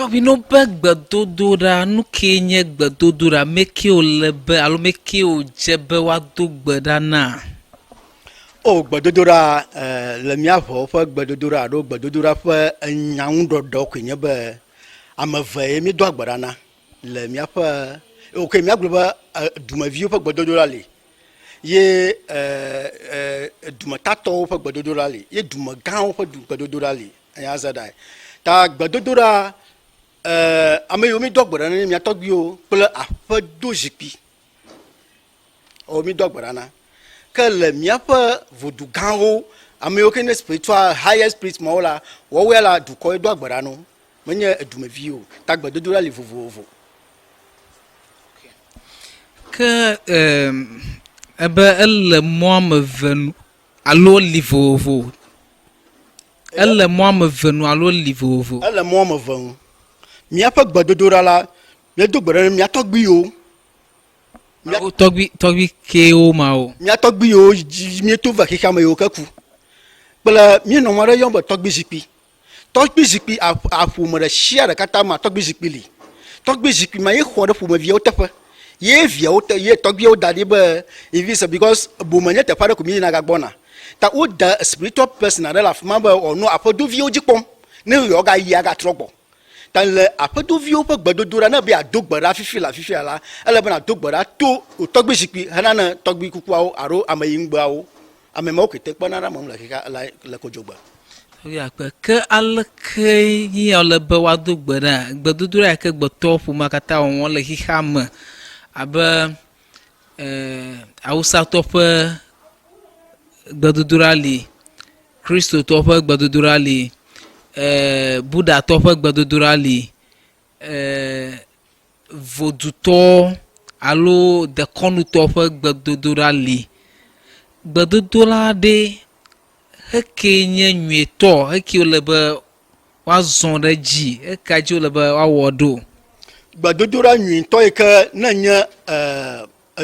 Tobino be gbedodoɖa nu ke nye gbedodoɖa meke o le be alo meke o dze be woado gbe ɖa na. O gbedodoɖa le miaƒe ƒe gbedodoɖa alo gbedodoɖa ƒe nyaŋuɖɔɖɔ koe nye be ame eve ye mi do agbe ɖa na le miaƒe ok miagblɔ be dumeviwo ƒe gbedodoɖa li ye dumetatɔwo ƒe gbedodoɖa li ye dumegãwo ƒe gbedodoɖa li enya ze ɖa ta gbedodoɖa ame yiwo mi do agbe ɖa na mia tɔgbiwo kple aƒedo zikpui o mi do agbe ɖa na ke le miaƒe vodu gãwo ame yiwo ke ne spiritual higher spirit mawo la woawoe la dukɔ ye do agbe ɖa no menye dumeviwo ta gbedodoɖa li vovovo. Ke ebe ele mɔ ame eve nu alo li vovovo. Ele mɔ ame eve nu alo li vovovo. Ele mɔ ame eve nu. Miaƒe gbedodoɖa la miedo gbe ɖa mia tɔgbiwo. Tɔgbi kewo mawo. Mia tɔgbiwo mieto va xexea me yiwo ke ku. Kple mienɔ mɔ ɖe yɔm be tɔgbi zikpui. Tɔgbi zikpui aƒome ɖe sia ɖeka tama tɔgbi zikpui li. Tɔgbi zikpui ma ye xɔ ɖe ƒomeviawo teƒe. Ye viawo te ye tɔgbiawo da ɖi be evisa because bome nye teƒe aɖe ko mi yina gagbɔna. Ta wo da spiritual person aɖe le afi ma be wònɔ aƒedoviwo dzi kpɔm ne yewo ga yi agatrɔ gbɔ. Ta le aƒedoviwo ƒe gbedodoɖa ne be ado gbe ɖa fifi la ele be ado gbe ɖa to tɔgbi zikpui hena ne tɔgbi kukuawo alo ameyingbeawo ame mawo kete kpɔna ɖe amewo le kodzogbe. Ke aleke yi le be woado gbe ɖa gbedodoɖa yake gbetɔwo ƒomea katã wɔwɔ le xexea me abe awusatɔ ƒe gbedodoɖa li, kristotɔ ƒe gbedodoɖa li, budatɔ ƒe gbedodoɖa li, vodutɔ alo dekɔnutɔ ƒe gbedodoɖa li. Gbedodoɖa ɖe heke nye nyuietɔ heke wole be woazɔ ɖe dzi heka dzi wole be woawɔ ɖo. Gbedodoɖa nyuietɔ yi ke ne nye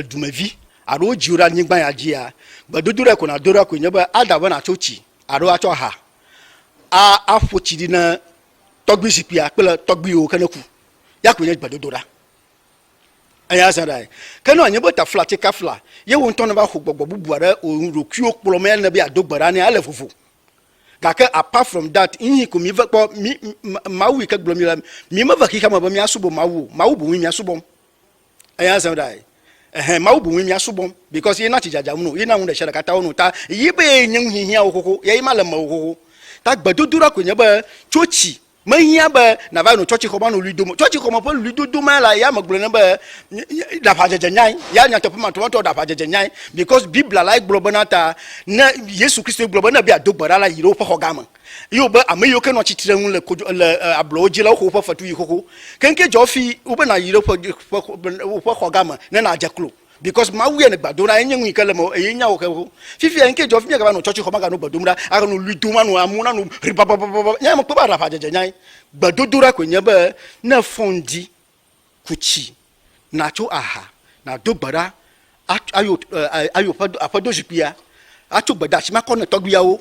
dumevi alo wodziwo ɖe anyigba ya dzia gbedodoɖa ko na do ɖa koe nye be ada be natso tsi alo atsɔ ha aƒo tsi ɖi ne tɔgbi zikpuia kple tɔgbiwo ke ne ku ya koe nye gbedodoɖa enya zã ɖae ke ne wònye be tafla tsi kafla ye wo ŋutɔ ne va xɔ gbɔgbɔ bubu aɖe ɖokuiwo kplɔm ya ne be ado gbe ɖa ne ele vovo gake apart from that inyi ko mi ve kpɔ mi mawu yi ke gblɔ mi la mi me ve xexea me be miasubɔ mawu boŋu miasubɔm enya zã ɖae mawu boŋu miasubɔm because ye na tsi dzadzam no ye na ŋu ɖe sia ɖe katã wo no ta yi be nye ŋu hihiãwo xoxo ye ma le mewo xoxo ta gbedodoɖa koe nye be tso tsi mehiã be nava no tsɔtsi xɔma no lui dome tsɔtsi xɔma ƒe lui dodo ma la ya me gblɔ ne be ɖaƒadzedze nyae ya nyateƒe ma tɔmatɔ ɖaƒadzedze nyae because biblia la gblɔ bena ta ne yesu kristo gblɔ be ne be ado gbe ɖa la yi ɖe woƒe xɔ game yewo be ame yiwo ke nɔ tsitre ŋu le ablɔwo dzi la woxɔ woƒe fetu yi xoxo kenke dzɔ fi wobe na yi ɖe woƒe xɔ game ne na dze klo because mawu ye ne gbado na enye ŋu ke le me eye nya wo ke ho fifi enke dzɔ fi mi ga no tsɔtsi xɔ ma ga no gbadom ɖa aga no lui doma no amu na no ribabababa nya me kpe ba rafa dzedze nyai gbedodoɖa koe nye be ne fɔn di kutsi na tso aha na do gbe ɖa ayo aƒedo zikpuia atso gbe ɖa si ma kɔ ne tɔgbiawo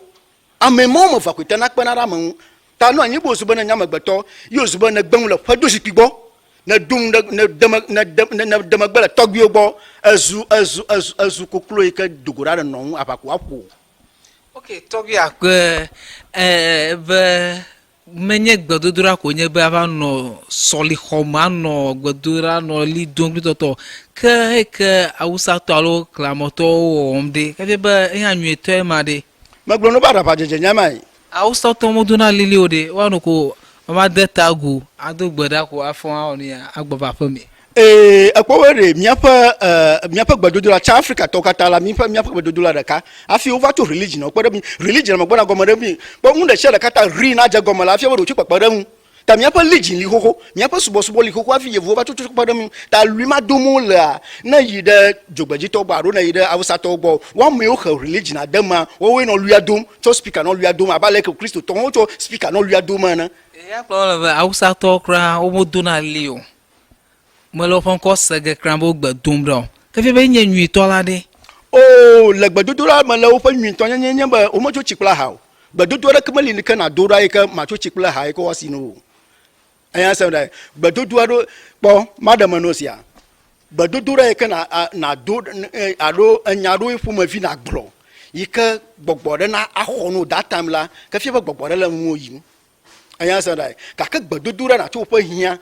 ame mɔwo me va koe tena kpena ɖe ame ŋu ta no anyi bo zu be ne nyamegbetɔ ye zu be ne gbeŋu le ƒedo zikpui gbɔ ne dum ne demegbe le tɔgbiwo gbɔ ezu koklo yi ke dogo ɖa ɖe nɔŋu aʋako aƒo. Ok tɔgbi akpe be menye gbedodoɖa ko nye be ava nɔ sɔlixɔme anɔ gbedodoɖa nɔ li dom kple tɔtɔ ke awusatɔ alo klamɔtɔwo wɔm ɖe kafi be eya nyuietɔ ma ɖe. Megblɔ no ba ɖaʋadzedze nyamae. Awusatɔ modona lili o ɖe woanɔ ko mama de tago ado gbe ɖa ko afɔ awɔ agbɔ va aƒe me. Ekpɔ be ɖe miaƒe gbedodoɖa tsa Afrika tɔwo katã la miaƒe gbedodoɖa ɖeka hafi wova tso religion kpe ɖe mi religion me gbɔna gɔme ɖe mi kpɔ ŋu ɖe sia ɖeka ta ri na dze gɔme la hafi be ɖo tso kpekpe ɖe ŋu ta miaƒe religion li xoxo miaƒe subɔsubɔ li xoxo hafi yevuwo va tso kpekpe ɖe mi ta lui ma dom lea ne yi ɖe dzogbedzitɔwo gbɔ alo ne yi ɖe awusatɔwo gbɔ woamewo xe religion ade ma wowoe nɔ luia dom tso speaker nɔ luia dom abe aleke kristotɔwo tso speaker nɔ luia dom ene. Ya kplɔ le be awusatɔwo kura womodona li o mele woƒe ŋkɔ sege kra be gbe dom ɖa o kafi be nye nyuitɔ la ɖe. O le gbedodoɖa me le woƒe nyuitɔ nyenye nye be wometso tsi kple aha o gbedodo aɖeke meli ke na do ɖa yi ke matso tsi kple aha yi ke woasi no o aya se da gbedodo ado po madam no sia gbedodo re ke na do ado anya do fu ma fi na gbro yike gbogbore na ahono that time la ka fi gbogbore la mu yi aya se da ka ke gbedodo re na to po hia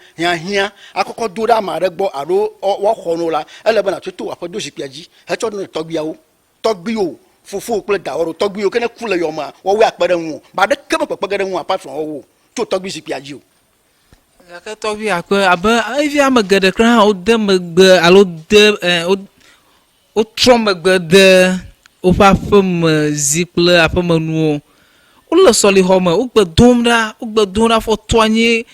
akoko do da ma re gbo ado wo hono la ele be na to wa po do sipiaji he cho no togbiao fufu kple daworo togbiao ke na kule yoma wo we akpere hu ba de ke pepegere hu apart from wo to togbi sipiaji o ka togbi akwe aba evi amagede kran o de megbe alo de o tromegbe de o fa fam zikle afam nu o le soli home o gbedom fo toanye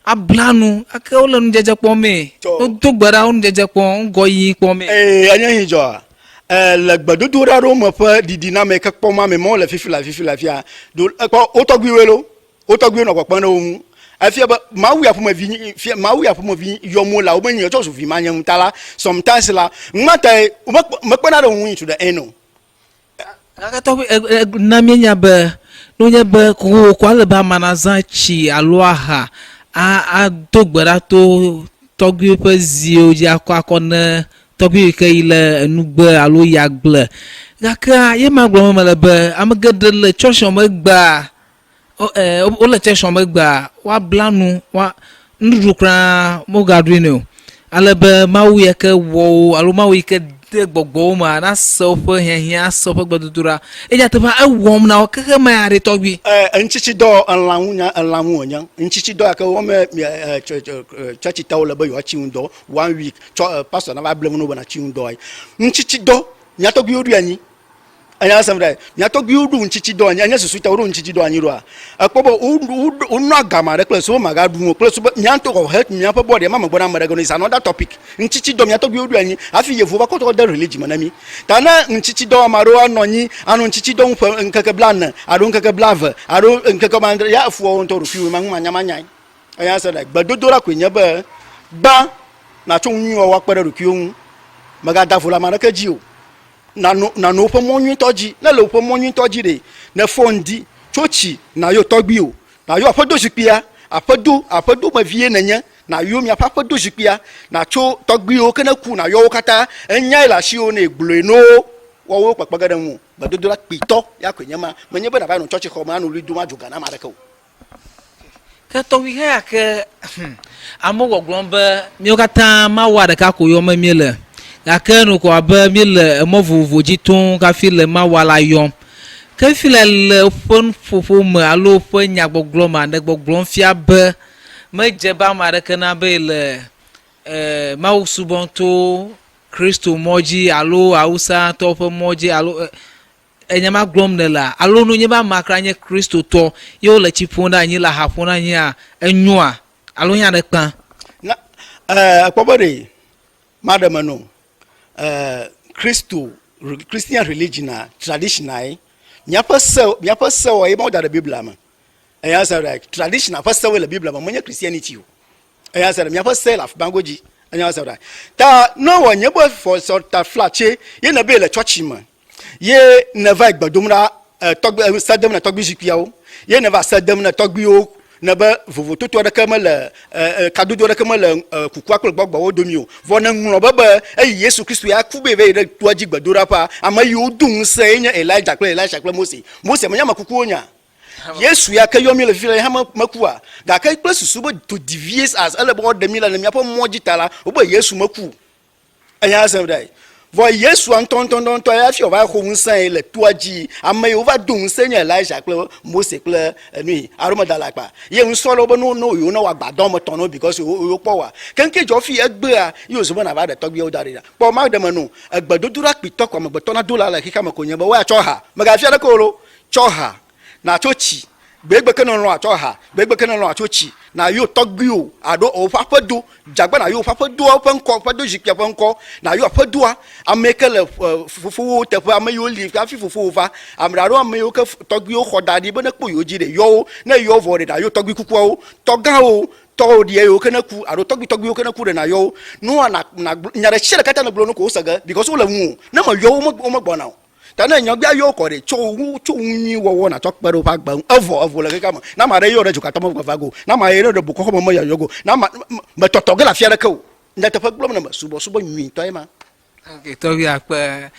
ablanu aka o le njeje pome o dogbara o njeje pon goyi pome anya hijo le gbedodo ra ro mo fa di dynamic ko ma me mo le fifi la fia do o togbi welo o togbi no popon na o afia ba mawu ya fuma vi yomo la o benyi to so vi manya mutala sometimes la ngmata me pena do hu to the eno aka to na menya be no nya be ko le ba manaza chi aloha a dogbara to togbi pe zio ji akona togbi ke ile nugbe alo yagble aka ye magbo me le be amagede le church o megba o le church o megba wa blanu wa ndukra mo gadrino alebe mawu ye ke wo alo mawu ke de gbogbo ma na so pe hia so pe gbododura eja te ba ewom na o keke ma ya re togbi nchichi do anlamu onya nchichi do aka wo me church tawo le be yo chi ndo 1 week pastor na ba blemu no na chi ndo nchichi do nya togbi odu anyi anya samra nya togbi odu nchichi do anya susu ta odu nchichi do anyi ro akpobo unu agama re plus o maga du plus nya to go help nya pebo de mama gbona mara go is another topic nchichi do nya togbi odu anyi afi yevu ba ko to the religion manami tana nchichi do amaro anonyi anu nchichi do nkeke blan adu nkeke blave adu nkeke mandra ya afu o nto rufi ma nya manya anya sa like gbedodora kwenya ba na to nyu wa kpere rukion maga davula mara kaji o na no po monyu toji na lo po monyu toji re na fondi chochi na yo togbi o na yo apodo jipia apodo ma vie nanya na yo mi apodo jipia na cho togbi o kana ku na yo kata enya ila shi o na egbulo no wo wo papagada mu badodora pito ya kwenyama menye be na ba no chochi ko ma no lidu ma juga na ma reka o ka togbi ha ke amogo glombe mi o kata ma wa de ka ko yo ma miele akenu ko abe mi le mo vovoji tun ka fi le ma wala yom ka fi le fon fofo me alo fo nya gboglo ma de gboglo fia be me je ba ma de kana be le ma usubonto Kristo moji alo Hausa to fo moji alo enyama glom ne la alo no nyeba makra nye Kristo to yo le chipona nyi la hapona nyi a enua alo nya de pan na akpobore madam no Christian religion traditional nyapa se o e mo da Bible ma eya say like traditional pa se we la Bible ma mo nya Christianity o eya say nyapa se la bangoji eya say that ta no wo nyebo for sort of flache ye na be le church ma ye never gbadumra togbi sadem na togbi jipia o ye never sadem na togbi o na ba vovo toto da kamala kadudo da kamala kuku akol gbogbo wo domi o vona nlo baba Yesu Kristo ya kube be da tuaji gbadura pa ama yo dun se nya Elijah kle Mose manya makuku onya Yesu ya kayomi le file ha makua ga kai place subo to deviate as all about the mila na miapo moji tala obo Yesu maku anya asem dai vo Yesu anton ya fi ova ho nsan le tuaji ama yo va dun se nya Elijah kle Mose kle ni aroma dalakpa ye nso lo bo no yo na wa gbadon mo ton no because yo po wa kenke jo fi egbe a yo so na ba de togbi o darira po ma de manu egbadodura pito kwa magbetona dola la kika makonya ba wa choha maga fi adakolo choha na chochi gbegbe kenon lo achoha gbegbe kenon lo achochi na yo togbi o ado o papodo jagba na yo papodo openko papodo jipia penko na yo papodo amekele fufu tepo amayo li ka fi fufu fa amraro amayo ke togbi o khodadi be na po yo jire yo na yo vore da yo togbi kuku o toga o to die yo kana ku ado togbi o kana ku na yo no na nyare shire kata na blo no ko saga because o la mu na ma yo o mo gbona tana nyɔgbia yo kɔ de tso nyi wɔwɔ na tɔ kpɛ ɖe woƒe agba ŋu evo le keka me na ma ɖe yɔ ɖe dzokatɔ me va go na ma yɔ ɖe bokɔxɔ me yɔ go na ma metɔtɔ ge le afia ɖeke o nyateƒe gblɔm ne me subɔsubɔ nyuitɔ ye ma. Ok, tɔgbi akpe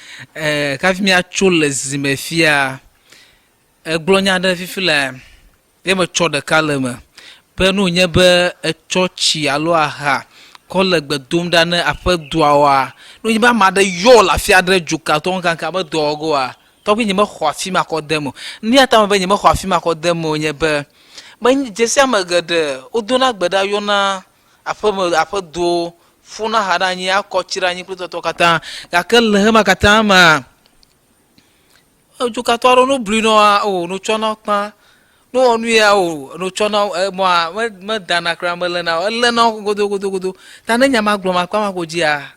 kafi miatso le zime fia egblɔ nya ɖe fifi le ye metsɔ ɖeka le me be nu nye be etsɔ tsi alo aha kɔ le gbe dom ɖa ne aƒedoawoa nu nye be ame aɖe yɔ le afi aɖe dzokatɔ kankan be dɔwɔgoa tɔgbi nye mexɔ afi ma kɔ de mo nu ya ta me be nye mexɔ afi ma kɔ de mo nye be dzesi ame geɖe wodona gbe ɖa yɔna aƒedo funa ha ɖe anyi akɔ tsi ɖe anyi kple tɔtɔ katã gake le hema katã ma dzokatɔ aɖewo no bli nɔa o no tsɔ na kpa no wɔ nu ya o no tsɔ na mɔa me dana kra me le na ele na godo ta ne nyama gblɔ ma kpa ma ko dzia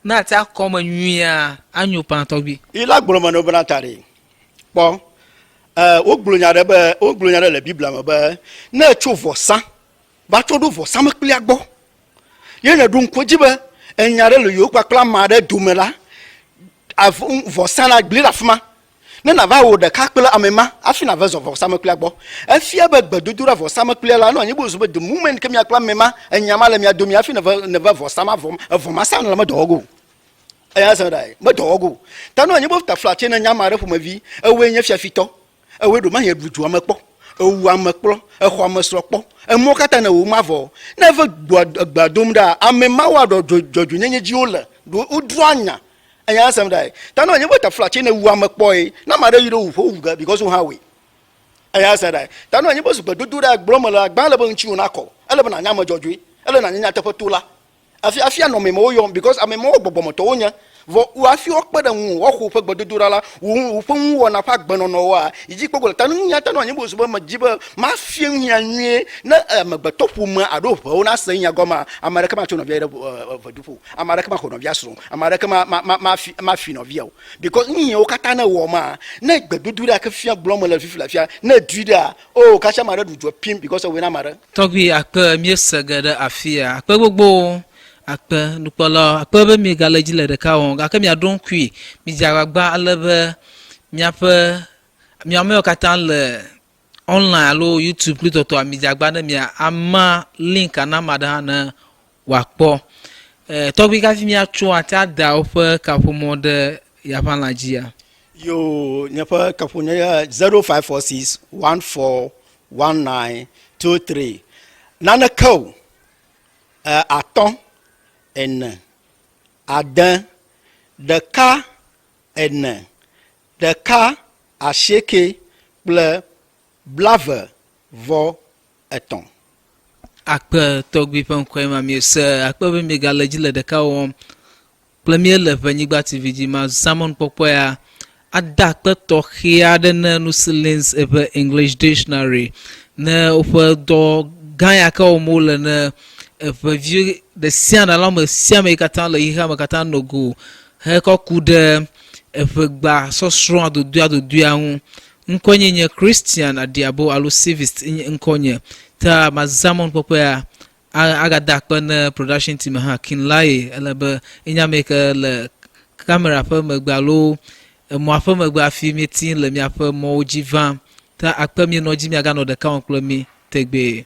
na ati akɔ me nyuia anyo pa tɔgbi ila gblɔ me no bena ta ɖe kpɔ wo gblɔ nya ɖe le biblia me be ne tso vɔsa va tso ɖo vɔsa mekplia gbɔ ye ne ɖo ŋkɔ dzi be enya ɖe le yewo kpakple ame aɖe dome la vɔsa la gli ɖe afi ma ne na va wo ɖeka kple ame ma afi na va zɔ vɔsamekplia gbɔ efia be gbedodoɖa vɔsamekplia la no anyi bo be the moment ke mia kple ame ma enya ma le mia domi afi ne va vɔsama vɔ ma sa le me dɔwɔgo eya se da me dɔwɔgo ta no anyi bo ta flatse ne nya ma ɖe ƒomevi ewoe nye fiafitɔ ewoe ɖo ma ye ɖuɖu ame kpɔ ewu ame kplɔ exɔ ame srɔ̃ kpɔ emɔ katã ne wo ma vɔ ne ve gbadom ɖa ame ma wa dzɔdzɔnyenye dzi wo le wodro anya eya sem dai ta no nye bota flatche ne wu ame kpɔe na ma ɖe yi ɖo wu ga because wo ha we eya sem dai ta no nye bo sugbe dodo ɖe agblɔ me le agba le be ŋtsi wo na kɔ ele be na nya me dzɔdzɔe ele na nya teƒe to la afi anɔ me wo yɔm because ame ma wo gbɔgbɔmetɔ wo nya vɔ wo afi wo kpe ɖe ŋu wo xɔ ƒe gbedodoɖa la wo ƒe ŋu wɔna ƒe agbenɔnɔwoa yidzi kpɔgbɔ le ta no nya ta no nye bo sugbe me dzi be ma fie ŋuia nyuie ne amegbetɔ ƒome alo ʋewo na se nya gɔma ame ɖeke ma tso nɔvia ɖe veduƒo ame ɖeke ma xɔ nɔvia srɔ̃ ame ɖeke ma fi nɔvia o because nyiwo katã ne wɔ ma ne gbedodoɖa ke fia gblɔm le fifi le fia ne dui ɖa o kasi ame ɖe ɖuɖu pim because wo na ame ɖe tɔgbi akpe miese ge ɖe afia akpe gbogbo akpe nukpɔla akpe be mi gale dzi le ɖeka wɔm gake miaɖo ŋkui midze agbagba ale be miamewo katã le online alo YouTube kple tɔtɔ midze agba ne mia ama link ana ma ɖe hã ne wòakpɔ tɔgbi kafi miatso ati ada woƒe kaƒomɔ ɖe yaƒala dzia yo nyeƒe kaƒonye ya 0546 141923 naneke o atɔ̃ ene ade ɖeka ene ɖeka asieke kple blave vɔ etɔ̃ akpe tɔgbi ƒe ŋkɔe ma miese akpe be mi gale dzi le ɖeka wɔm kple mi le Ewenyigba TV dzi ma zamon kpɔkpɔ ya ada akpe tɔxɛ aɖe ne Nusilins ƒe English Dictionary ne woƒe dɔ gã yake wɔm wole ne evevi de sia ɖe la me sia me katã le yixa me katã nogo he kɔ ku ɖe evegba sɔsrɔ̃ adodoa ŋu ŋkɔnye nye Christian adiabo alo Civist ŋkɔnye ta mazamon kpɔkpɔ ya agada akpe ne production team ha kinlaye ele be enyame ke le kamera ƒe megbe alo emɔ ƒe megbe afi mi ti le miaƒe mɔwo dzi vam ta akpe mi nɔ dzi miaganɔ ɖeka wɔm kple mi tegbe